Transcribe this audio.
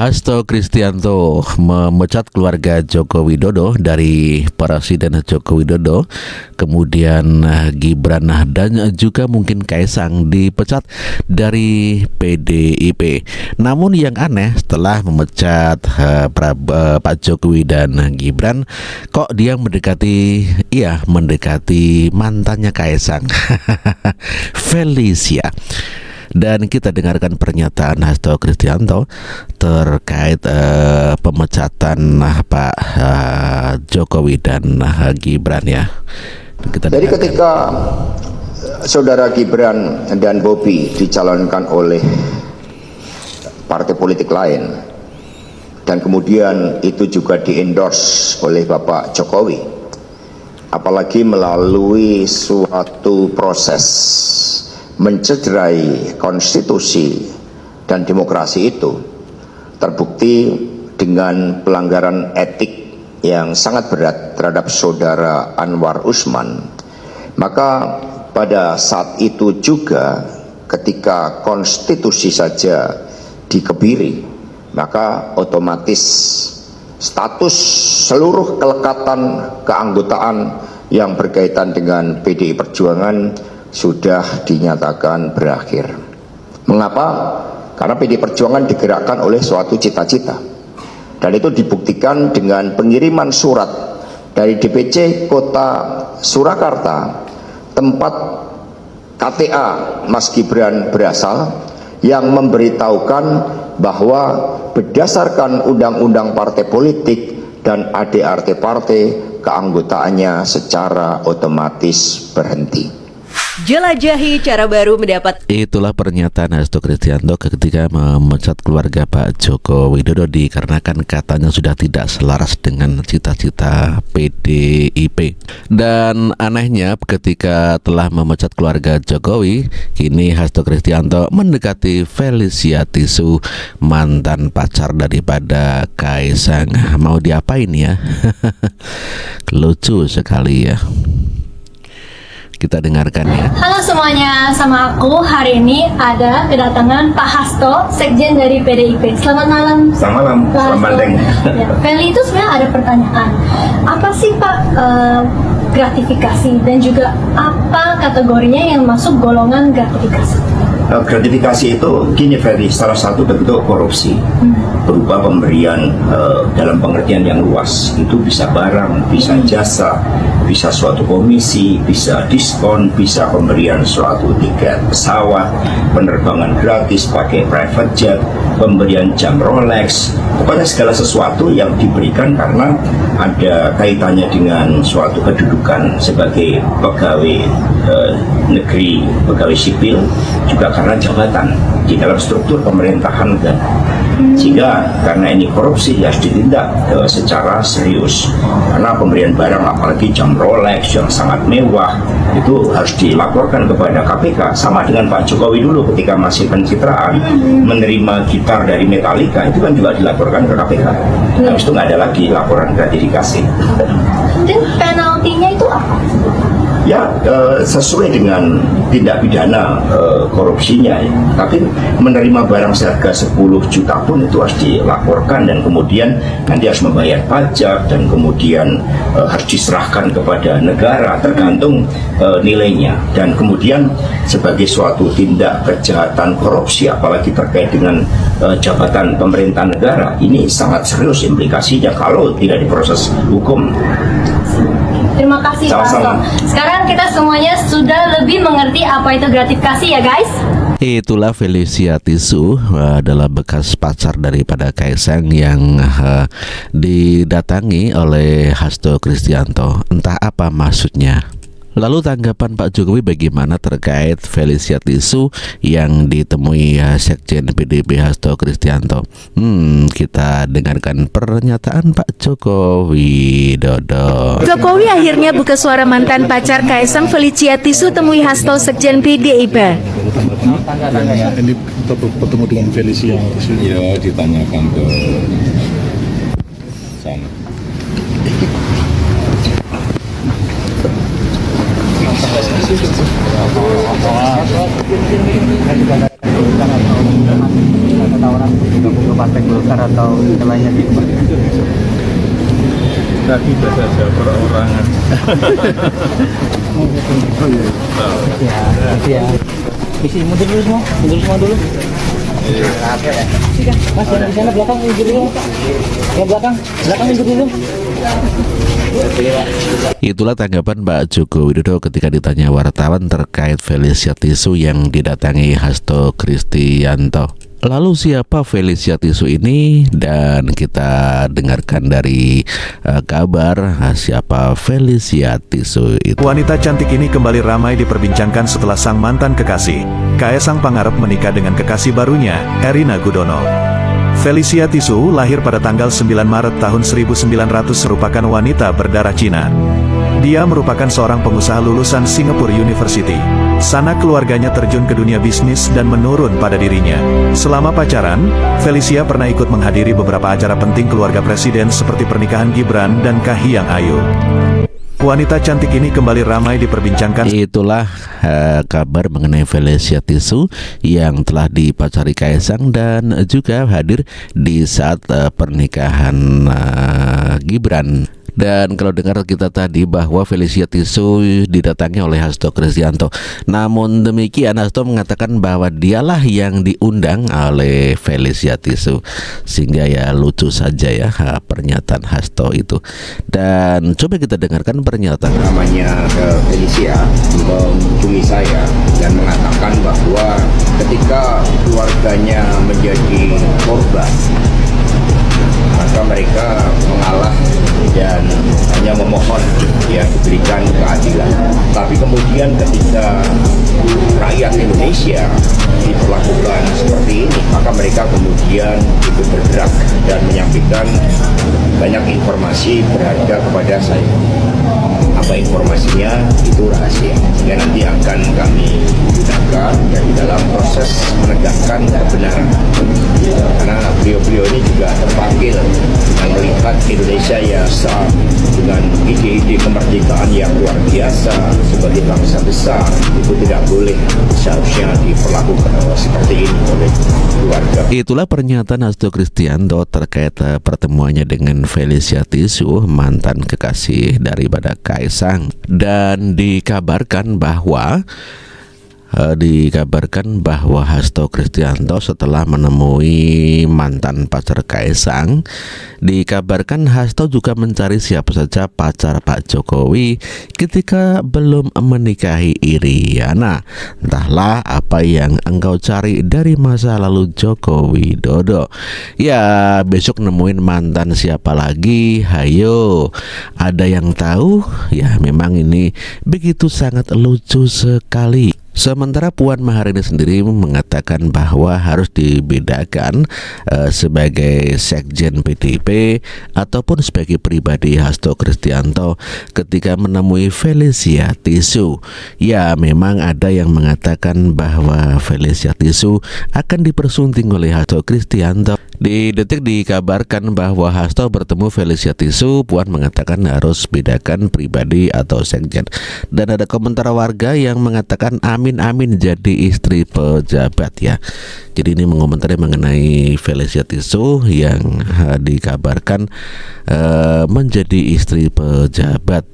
Hasto Kristianto memecat keluarga Joko Widodo dari Presiden Joko Widodo, kemudian Gibran dan juga mungkin Kaisang dipecat dari PDIP. Namun yang aneh, setelah memecat Pak Jokowi dan Gibran, kok dia mendekati mantannya Kaisang, Felicia. Dan kita dengarkan pernyataan Hasto Kristianto terkait pemecatan Pak Jokowi dan Gibran ya. Jadi ketika saudara Gibran dan Bobi dicalonkan oleh partai politik lain dan kemudian itu juga di-endorse oleh Bapak Jokowi, apalagi melalui suatu proses mencederai konstitusi dan demokrasi itu, terbukti dengan pelanggaran etik yang sangat berat terhadap saudara Anwar Usman. Maka pada saat itu juga ketika konstitusi saja dikebiri, maka otomatis status seluruh kelekatan keanggotaan yang berkaitan dengan PDI Perjuangan sudah dinyatakan berakhir. Mengapa? Karena PDI Perjuangan digerakkan oleh suatu cita-cita, dan itu dibuktikan dengan pengiriman surat dari DPC Kota Surakarta, tempat KTA Mas Gibran berasal, yang memberitahukan bahwa berdasarkan undang-undang partai politik dan ADART partai, keanggotaannya secara otomatis berhenti. Jelajahi cara baru mendapat. Itulah pernyataan Hasto Kristianto ketika memecat keluarga Pak Joko Widodo dikarenakan katanya sudah tidak selaras dengan cita-cita PDIP. Dan anehnya ketika telah memecat keluarga Jokowi, kini Hasto Kristianto mendekati Felicia Tisu, mantan pacar daripada Kaisang. Mau diapain ya? Lucu sekali ya. Kita dengarkan ya. Halo semuanya, sama aku hari ini ada kedatangan Pak Hasto, sekjen dari PDIP. Selamat malam. Selamat malam. Selamat malam. Ya, Feli, itu sebenarnya ada pertanyaan. Apa sih Pak gratifikasi dan juga apa kategorinya yang masuk golongan gratifikasi? Gratifikasi itu gini Ferry, salah satu bentuk korupsi berupa pemberian dalam pengertian yang luas. Itu bisa barang, bisa jasa, bisa suatu komisi, bisa diskon, bisa pemberian suatu tiket pesawat, penerbangan gratis pakai private jet, pemberian jam Rolex, pokoknya segala sesuatu yang diberikan karena ada kaitannya dengan suatu kedudukan sebagai pegawai negeri, pegawai sipil, juga karena jabatan di dalam struktur pemerintahan negara. Sehingga karena ini korupsi harus ditindak secara serius, karena pemberian barang apalagi jam Rolex yang sangat mewah itu harus dilaporkan kepada KPK. Sama dengan Pak Jokowi dulu ketika masih pencitraan menerima gitar dari Metallica, itu kan juga dilaporkan ke KPK. Habis itu nggak ada lagi laporan gratifikasi. Dan penaltinya itu apa? Ya sesuai dengan tindak pidana korupsinya ya. Tapi menerima barang seharga 10 juta pun itu harus dilaporkan dan kemudian nanti harus membayar pajak dan kemudian harus diserahkan kepada negara tergantung nilainya. Dan kemudian sebagai suatu tindak kejahatan korupsi apalagi terkait dengan jabatan pemerintahan negara, ini sangat serius implikasinya kalau tidak diproses hukum. Terima kasih Pak Hasto. Sekarang kita semuanya sudah lebih mengerti apa itu gratifikasi ya guys. Itulah Felicia Tisu, adalah bekas pacar daripada Kaisang yang didatangi oleh Hasto Kristianto. Entah apa maksudnya. Lalu tanggapan Pak Jokowi bagaimana terkait Felicia Tisu yang ditemui Sekjen PDIP Hasto Kristianto? Kita dengarkan pernyataan Pak Joko Widodo. Jokowi akhirnya buka suara mantan pacar Kaisang, Felicia Tisu temui Hasto Sekjen PDIP. Ini bertemu dengan Felicia Tisu. Ya, ditanyakan ke sana. Tawaran gabung ke Partai Golkar atau yang lainnya gitu Pak? Tadi saja perorangan. Ya, gitu ya. Isi mundur dulu semua dulu. Mas yang di sana belakang mundur dulu. Yang belakang mundur dulu. Itulah tanggapan Pak Joko Widodo ketika ditanya wartawan terkait Felicia Tisu yang didatangi Hasto Kristianto. Lalu siapa Felicia Tisu ini? Dan kita dengarkan dari kabar siapa Felicia Tisu itu. Wanita cantik ini kembali ramai diperbincangkan setelah sang mantan kekasih, Kaesang Pangarep, menikah dengan kekasih barunya, Erina Gudono. Felicia Tisu lahir pada tanggal 9 Maret tahun 1900, merupakan wanita berdarah Cina. Dia merupakan seorang pengusaha lulusan Singapore University. Sanak keluarganya terjun ke dunia bisnis dan menurun pada dirinya. Selama pacaran, Felicia pernah ikut menghadiri beberapa acara penting keluarga presiden seperti pernikahan Gibran dan Kahiyang Ayu. Wanita cantik ini kembali ramai diperbincangkan. Itulah kabar mengenai Felicia Tisu yang telah dipacari Kaesang dan juga hadir di saat pernikahan Gibran. Dan kalau dengar kita tadi bahwa Felicia Tisu didatangi oleh Hasto Kristianto. Namun demikian Hasto mengatakan bahwa dialah yang diundang oleh Felicia Tisu. Sehingga ya lucu saja ya pernyataan Hasto itu. Dan coba kita dengarkan pernyataan. Namanya Felicia menghubungi saya dan mengatakan bahwa ketika keluarganya menjadi korban, maka mereka mengalah dan hanya memohon ya diberikan keadilan. Tapi kemudian ketika rakyat Indonesia diperlakukan seperti ini, maka mereka kemudian ikut bergerak dan menyampaikan banyak informasi berharga kepada saya. Apa informasinya itu rahasia, yang nanti akan kami gunakan ya, di dalam proses menegakkan kebenaran. Karena beliau-beliau ini juga terpanggil dengan melihat Indonesia yang besar dengan ide-ide kemerdekaan yang luar biasa sebagai bangsa besar, itu tidak boleh seharusnya diperlakukan seperti ini oleh keluarga. Itulah pernyataan Hasto Kristianto terkait pertemuannya dengan Felicia Tisu, mantan kekasih daripada Kaesang. Dan dikabarkan bahwa Hasto Kristianto setelah menemui mantan pacar Kaesang, dikabarkan Hasto juga mencari siapa saja pacar Pak Jokowi ketika belum menikahi Iriana. Entahlah apa yang engkau cari dari masa lalu Joko Widodo. Ya, besok nemuin mantan siapa lagi? Hayo, ada yang tahu? Ya, memang ini begitu sangat lucu sekali. Sementara Puan Maharani sendiri mengatakan bahwa harus dibedakan sebagai sekjen PDIP ataupun sebagai pribadi Hasto Kristianto ketika menemui Felicia Tisu. Ya, memang ada yang mengatakan bahwa Felicia Tisu akan dipersunting oleh Hasto Kristianto. Di Detik dikabarkan bahwa Hasto bertemu Felicia Tisu, Puan mengatakan harus bedakan pribadi atau sekjen. Dan ada komentar warga yang mengatakan amin jadi istri pejabat ya. Jadi ini mengomentari mengenai Felicia Tisu yang dikabarkan menjadi istri pejabat.